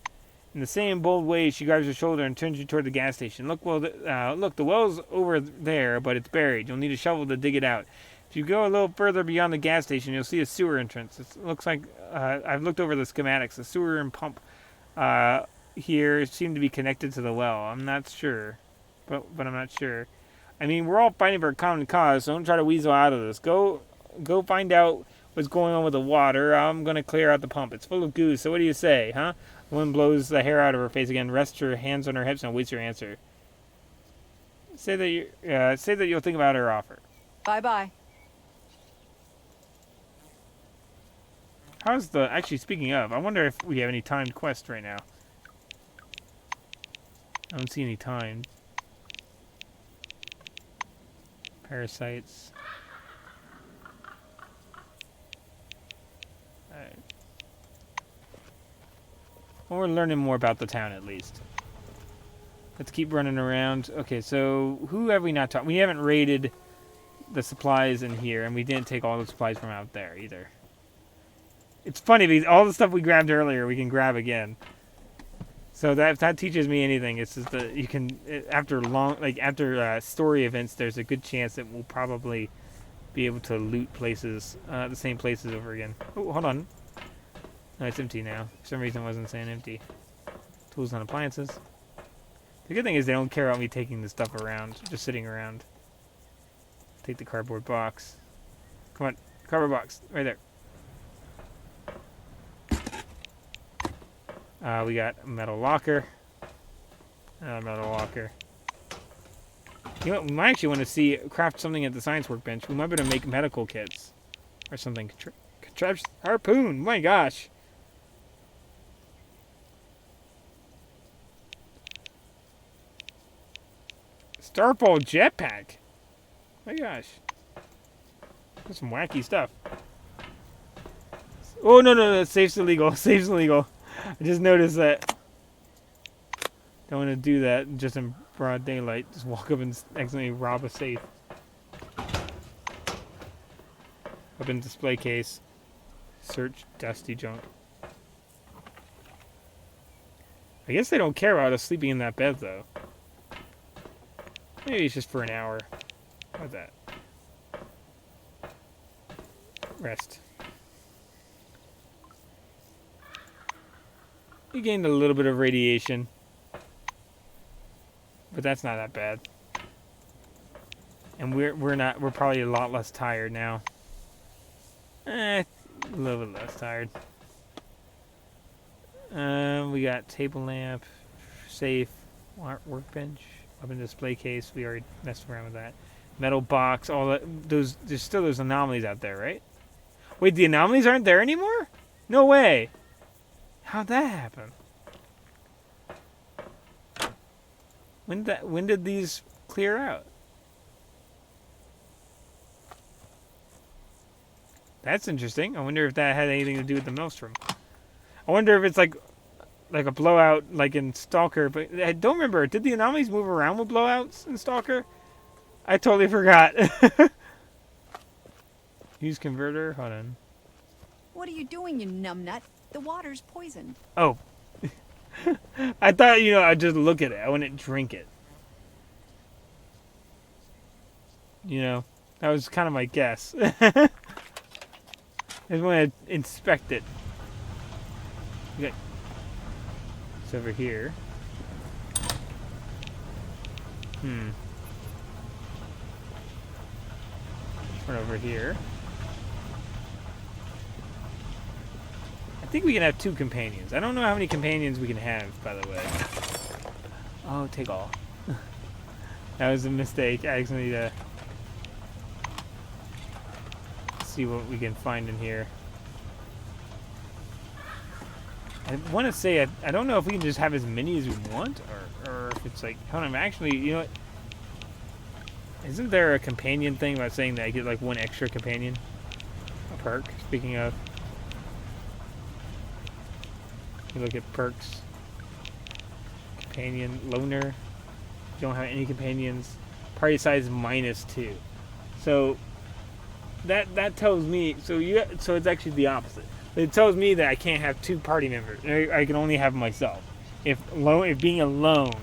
In the same bold way, she grabs your shoulder and turns you toward the gas station. Look, the well's over there, but it's buried. You'll need a shovel to dig it out. If you go a little further beyond the gas station, you'll see a sewer entrance. It looks like I've looked over the schematics. The sewer and pump here seem to be connected to the well. I'm not sure, but I'm not sure. I mean, we're all fighting for a common cause, so don't try to weasel out of this. Go find out what's going on with the water. I'm going to clear out the pump. It's full of goo, so what do you say, huh? The woman blows the hair out of her face again, rests her hands on her hips, and waits your answer. Say that you'll think about her offer. Bye-bye. Actually, speaking of, I wonder if we have any timed quests right now. I don't see any timed. Parasites. Alright. Well, we're learning more about the town at least. Let's keep running around. Okay, so who have we not talked? We haven't raided the supplies in here, and we didn't take all the supplies from out there either. It's funny because all the stuff we grabbed earlier we can grab again. So if that teaches me anything, it's just that you can after story events, there's a good chance that we'll probably be able to loot places, the same places over again. Oh, hold on. No, it's empty now. For some reason, it wasn't saying empty. Tools and appliances. The good thing is they don't care about me taking the stuff around, just sitting around. Take the cardboard box. Come on, cardboard box, right there. We got a metal locker. Another metal locker. You know what? We might actually want to see craft something at the science workbench. We might be able to make medical kits or something. Contraption harpoon. My gosh. Starfall jetpack. My gosh. That's some wacky stuff. Oh, no. Safe's illegal. Safe's illegal. I just noticed that. Don't want to do that just in broad daylight. Just walk up and accidentally rob a safe. Open display case. Search dusty junk. I guess they don't care about us sleeping in that bed, though. Maybe it's just for an hour. How's that? Rest. We gained a little bit of radiation. But that's not that bad. And we're probably a lot less tired now. A little bit less tired. We got table lamp, safe, workbench, weapon display case. We already messed around with that. Metal box, all that. There's still those anomalies out there, right? Wait, the anomalies aren't there anymore? No way. How'd that happen? When did these clear out? That's interesting. I wonder if that had anything to do with the maelstrom. I wonder if it's like a blowout like in Stalker, but I don't remember. Did the anomalies move around with blowouts in Stalker? I totally forgot. Use converter. Hold on. What are you doing, you numbnut? The water's poisoned. Oh. I thought, I'd just look at it. I wouldn't drink it. That was kind of my guess. I just want to inspect it. Okay. It's over here. One over here. I think we can have 2 companions. I don't know how many companions we can have, by the way. Oh, take all. That was a mistake. I actually need to see what we can find in here. I want to say, I don't know if we can just have as many as we want, or if it's like, hold on, actually, you know what? Isn't there a companion thing about saying that I get like 1 extra companion? A perk, speaking of. You look at perks. Companion, loner. You don't have any companions. Party size -2. So that tells me, so it's actually the opposite. It tells me that I can't have 2 party members. I can only have myself. If being alone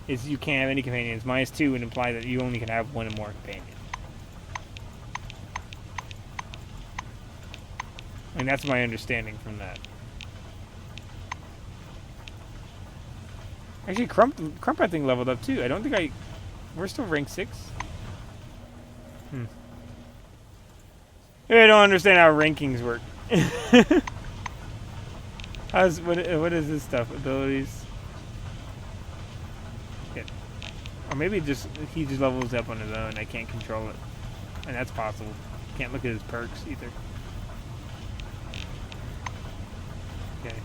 is you can't have any companions, -2 would imply that you only can have 1 or more companions. And that's my understanding from that. Actually, Crump I think leveled up too. I don't think we're still rank 6. I don't understand how rankings work. What is this stuff? Abilities. Yeah. Or maybe he just levels up on his own. I can't control it, and that's possible. Can't look at his perks either. Okay.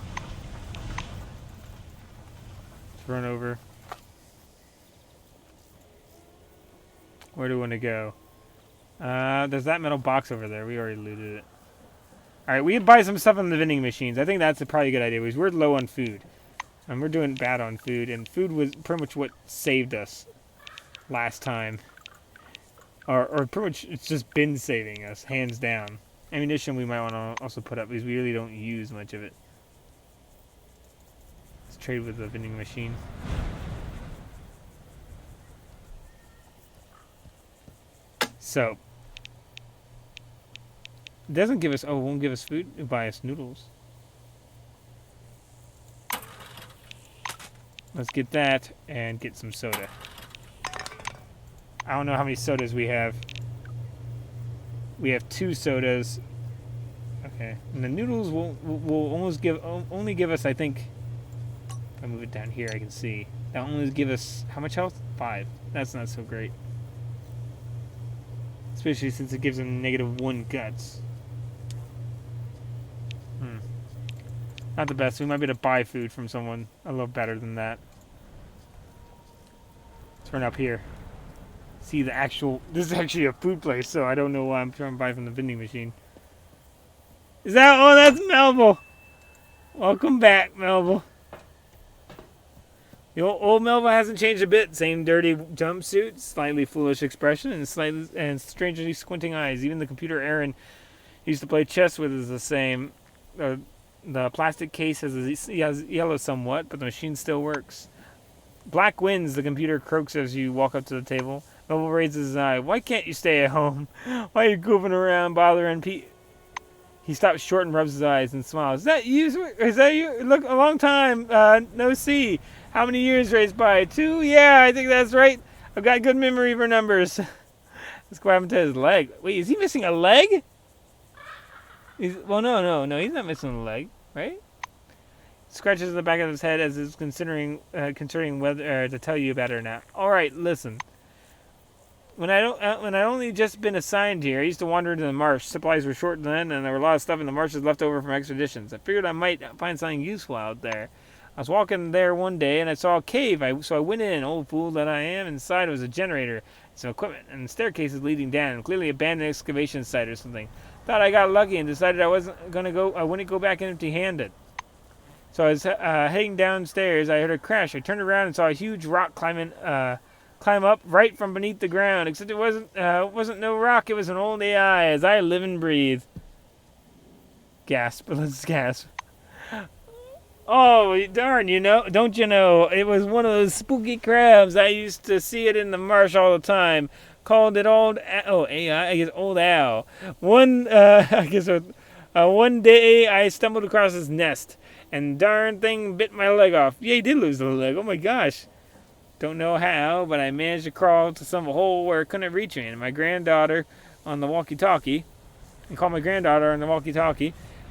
Let's run over. Where do we want to go? There's that metal box over there. We already looted it. Alright, we can buy some stuff on the vending machines. I think that's probably a good idea, because we're low on food. And we're doing bad on food, and food was pretty much what saved us last time. Or pretty much, it's just been saving us, hands down. Ammunition we might want to also put up, because we really don't use much of it. Let's trade with the vending machine. So, it doesn't give us, it won't give us food, it'll buy us noodles. Let's get that and get some soda. I don't know how many sodas we have. We have 2 sodas. Okay, and the noodles will only give us, I think, If I move it down here, I can see. That only give us how much health? 5. That's not so great. Especially since it gives him -1 guts. Not the best. We might be able to buy food from someone a little better than that. Let's run up here. See the actual... This is actually a food place, so I don't know why I'm trying to buy from the vending machine. Is that... Oh, that's Melville! Welcome back, Melville. The old Melville hasn't changed a bit. Same dirty jumpsuit, slightly foolish expression, and strangely squinting eyes. Even the computer Aaron used to play chess with is the same. The plastic case has yellow somewhat, but the machine still works. Black wins, the computer croaks as you walk up to the table. Melville raises his eye. Why can't you stay at home? Why are you goofing around, bothering Pete? He stops short and rubs his eyes and smiles. Is that you? Is that you? Look, a long time. No see. How many years raced by? 2? Yeah, I think that's right. I've got good memory for numbers. Let's go happened to his leg. Wait, is he missing a leg? Well, no. He's not missing a leg, right? Scratches the back of his head as is considering whether to tell you about it or not. All right, listen. When I only just been assigned here, I used to wander into the marsh. Supplies were short then, and there were a lot of stuff in the marshes left over from expeditions. I figured I might find something useful out there. I was walking there one day, and I saw a cave, so I went in. Old fool that I am. Inside was a generator, some equipment, and staircases leading down. Clearly abandoned excavation site or something. Thought I got lucky and decided I wouldn't go back empty-handed. So I was heading downstairs. I heard a crash. I turned around and saw a huge rock climb up right from beneath the ground. Except it wasn't no rock. It was an old AI as I live and breathe. Gasp. Let's gasp. Oh, darn, don't you know, it was one of those spooky crabs. I used to see it in the marsh all the time. Called it AI, I guess Old Owl. One day I stumbled across his nest, and darn thing bit my leg off. Yeah, he did lose the leg, oh my gosh. Don't know how, but I managed to crawl to some hole where it couldn't reach me, and my granddaughter on the walkie-talkie,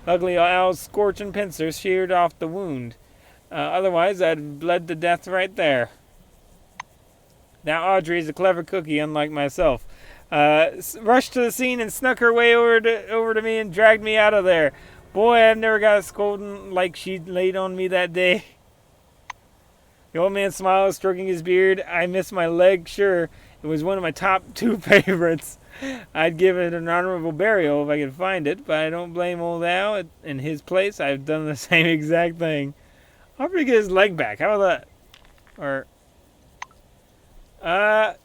Luckily, Al's scorching pincers sheared off the wound. Otherwise, I'd bled to death right there. Now Audrey's a clever cookie, unlike myself. Rushed to the scene and snuck her way over to me and dragged me out of there. Boy, I've never got a scolding like she laid on me that day. The old man smiled, stroking his beard. I missed my leg, sure. It was one of my top 2 favorites. I'd give it an honorable burial if I could find it, but I don't blame old Al. In his place, I've done the same exact thing. I'll get his leg back. How about that?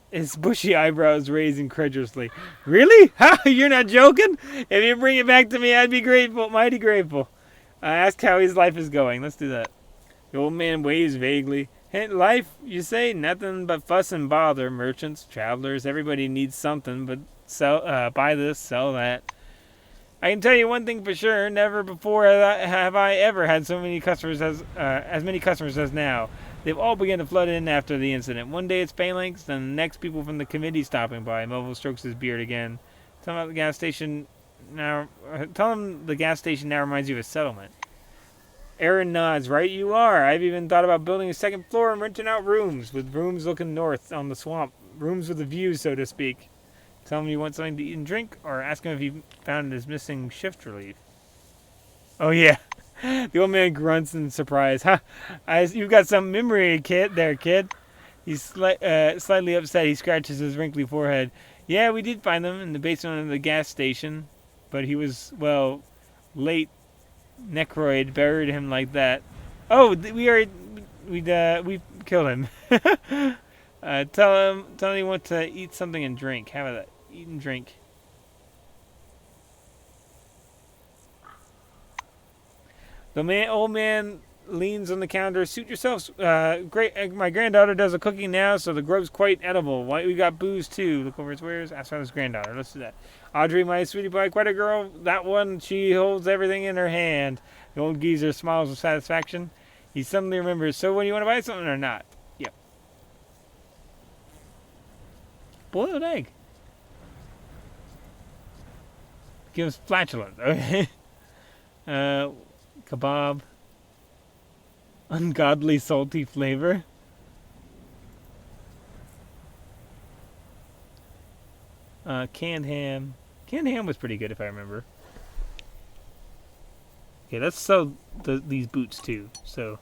His bushy eyebrows raised incredulously. Really? How? You're not joking? If you bring it back to me, I'd be grateful, mighty grateful. Ask how his life is going. Let's do that. The old man waves vaguely. Hey, life, you say? Nothing but fuss and bother. Merchants, travelers, everybody needs something, but buy this, sell that. I can tell you one thing for sure. Never before have I ever had so many customers as many customers as now. They've all begun to flood in after the incident. One day it's Phalanx, then the next people from the committee stopping by. Melville strokes his beard again. Tell him the gas station now reminds you of a settlement. Aaron nods. Right you are. I've even thought about building a second floor and renting out rooms, with rooms looking north on the swamp. Rooms with a view, so to speak. Tell him you want something to eat and drink, or ask him if he found his missing shift relief. Oh, yeah. The old man grunts in surprise. Ha! You've got some memory, kid. He's slightly upset. He scratches his wrinkly forehead. Yeah, we did find them in the basement of the gas station, but he was, late. Necroid buried him like that. Oh, we killed him. Tell him he wants to eat something and drink. How about that? Eat and drink. The old man leans on the counter. Suit yourself. My granddaughter does the cooking now, so the grub's quite edible. We got booze too. Look over his wares. Ask about his granddaughter. Let's do that. Audrey, my sweetie pie, quite a girl. That one, she holds everything in her hand. The old geezer smiles with satisfaction. He suddenly remembers. So, when you want to buy something or not? Yep. Boiled egg. Gives flatulence. Okay. Kebab. Ungodly salty flavor. Canned ham. Canned ham was pretty good if I remember. Okay, let's sell these boots too. So.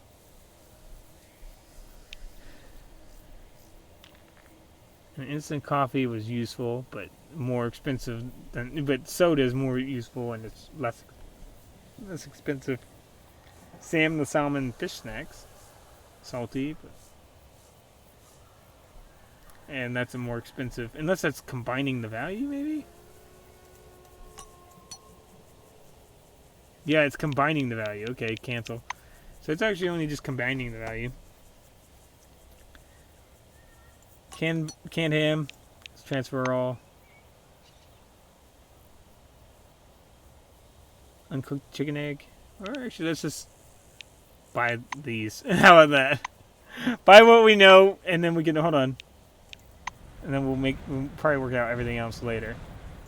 An instant coffee was useful, but more expensive than. But soda is more useful and it's less expensive. Sam the salmon fish snacks, salty, but, and that's a more expensive. Unless that's combining the value, maybe. Yeah, it's combining the value. Okay, cancel. So it's actually only just combining the value. Canned ham. Let's transfer all. Uncooked chicken egg. Or actually, let's just buy these. How about that? Buy what we know, and then we can hold on. And then we'll probably work out everything else later.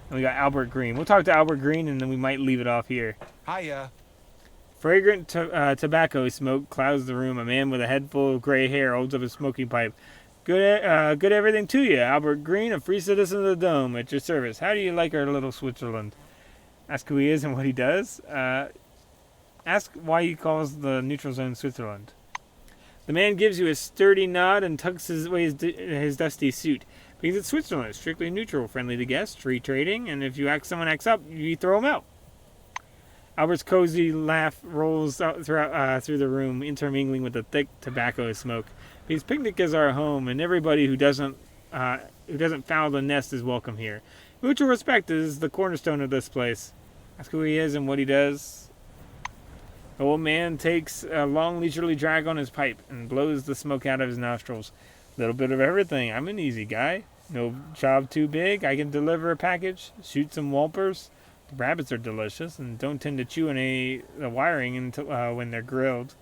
And we got Albert Green. We'll talk to Albert Green, and then we might leave it off here. Hiya. Fragrant tobacco smoke clouds the room. A man with a head full of gray hair holds up a smoking pipe. Good everything to you, Albert Green, a free citizen of the Dome, at your service. How do you like our little Switzerland? Ask who he is and what he does. Ask why he calls the neutral zone Switzerland. The man gives you a sturdy nod and tucks his dusty suit. Because it's Switzerland, it's strictly neutral, friendly to guests, free trading, and if someone acts up, you throw them out. Albert's cozy laugh rolls out through the room, intermingling with the thick tobacco smoke. Because picnic is our home, and everybody who doesn't foul the nest is welcome here. Mutual respect is the cornerstone of this place. Ask who he is and what he does. The old man takes a long leisurely drag on his pipe and blows the smoke out of his nostrils. A little bit of everything. I'm an easy guy. No job too big. I can deliver a package, shoot some whoppers. The rabbits are delicious and don't tend to chew on the wiring until when they're grilled.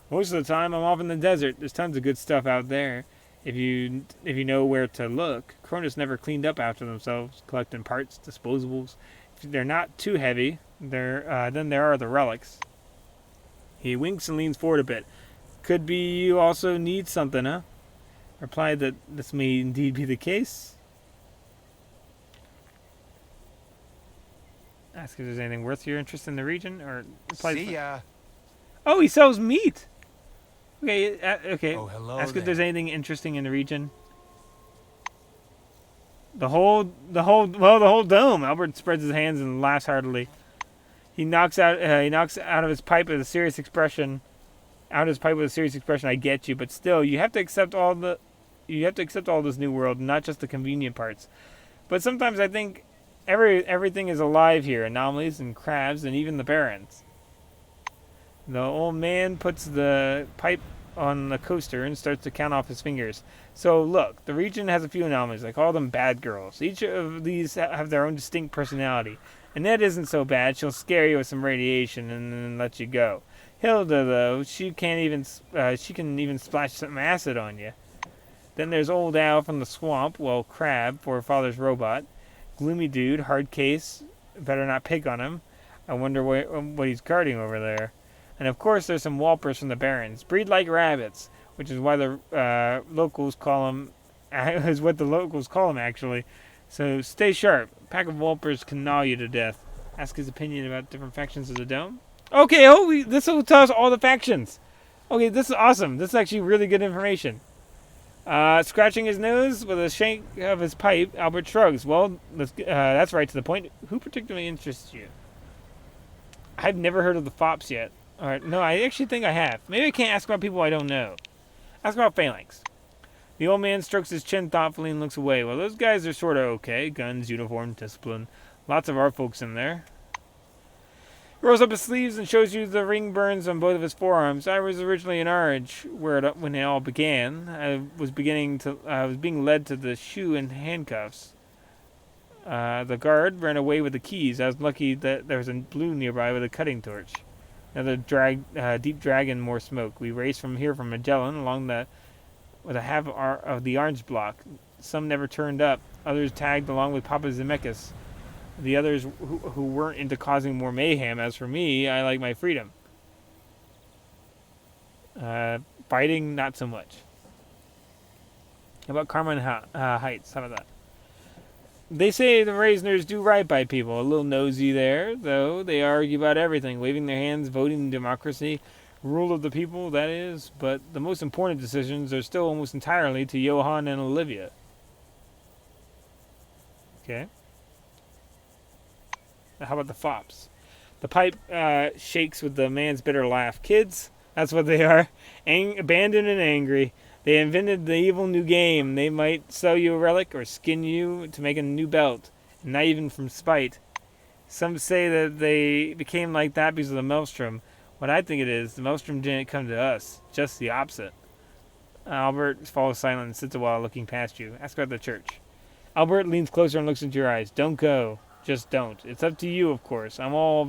Most of the time, I'm off in the desert. There's tons of good stuff out there. If you know where to look. Cronus never cleaned up after themselves, collecting parts, disposables. If they're not too heavy, then there are the relics. He winks and leans forward a bit. Could be you also need something, huh? Replied that this may indeed be the case. Ask if there's anything worth your interest in the region, or See ya. Oh, he sells meat. Okay, okay. Oh, hello Ask there. if there's anything interesting in the region. The whole dome. Albert spreads his hands and laughs heartily. He knocks out of his pipe with a serious expression. I get you, but still, you have to accept all this new world, not just the convenient parts. But sometimes I think everything is alive here. Anomalies and crabs and even the barrens. The old man puts the pipe on the coaster and starts to count off his fingers. So look, the region has a few anomalies. I call them bad girls. Each of these have their own distinct personality. And that isn't so bad. She'll scare you with some radiation and then let you go. Hilda, though, she can even splash some acid on you. Then there's old Al from the swamp. Well, Crab, for father's robot. Gloomy dude, hard case. Better not pick on him. I wonder what he's guarding over there. And of course, there's some whoppers from the barrens. Breed like rabbits, which is why the locals call them. Is what the locals call them, actually. So stay sharp. A pack of whoppers can gnaw you to death. Ask his opinion about different factions of the dome. Okay, this will tell us all the factions. Okay, this is awesome. This is actually really good information. Scratching his nose with a shank of his pipe, Albert shrugs. Well, that's right to the point. Who particularly interests you? I've never heard of the Fops yet. Alright, no, I actually think I have. Maybe I can't ask about people I don't know. Ask about Phalanx. The old man strokes his chin thoughtfully and looks away. Well, those guys are sort of okay. Guns, uniform, discipline. Lots of our folks in there. He rolls up his sleeves and shows you the ring burns on both of his forearms. I was originally in Arge, when it all began. I was being led to the shoe and handcuffs. The guard ran away with the keys. I was lucky that there was a blue nearby with a cutting torch. Another deep drag and more smoke. We raced from Magellan along with a half of the orange block. Some never turned up. Others tagged along with Papa Zemeckis. The others who weren't into causing more mayhem. As for me, I like my freedom. Fighting, not so much. How about Carmen Heights? How about that? They say the Reisners do right by people. A little nosy there, though. They argue about everything, waving their hands, voting democracy, rule of the people, that is. But the most important decisions are still almost entirely to Johann and Olivia. Okay. How about the fops? The pipe shakes with the man's bitter laugh. Kids, that's what they are. Abandoned and angry. They invented the evil new game. They might sell you a relic or skin you to make a new belt. And not even from spite. Some say that they became like that because of the Maelstrom. What I think it is, the Maelstrom didn't come to us. Just the opposite. Albert falls silent and sits a while looking past you. Ask about the church. Albert leans closer and looks into your eyes. Don't go. Just don't. It's up to you, of course. I'm all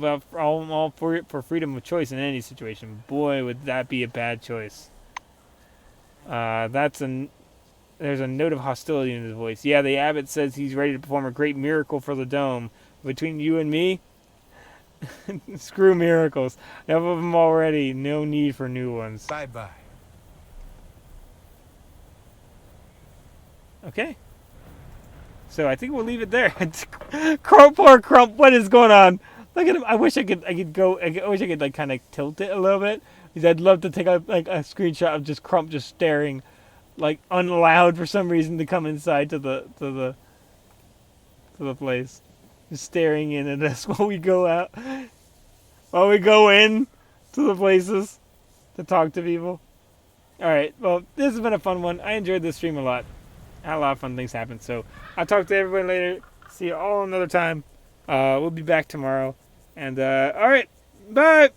for freedom of choice in any situation. Boy, would that be a bad choice. There's a note of hostility in his voice. Yeah, the abbot says he's ready to perform a great miracle for the dome. Between you and me, screw miracles. Enough of them already. No need for new ones. Bye-bye. Okay. So I think we'll leave it there. Poor Crump, what is going on? Look at him. I wish I could like kind of tilt it a little bit. Because I'd love to take a screenshot of just Crump just staring, like unallowed for some reason to come inside to the place, just staring in at us while we go out, while we go in to the places to talk to people. All right, well, this has been a fun one. I enjoyed this stream a lot. Had a lot of fun things happen. So I'll talk to everybody later. See you all another time. We'll be back tomorrow. And all right, bye.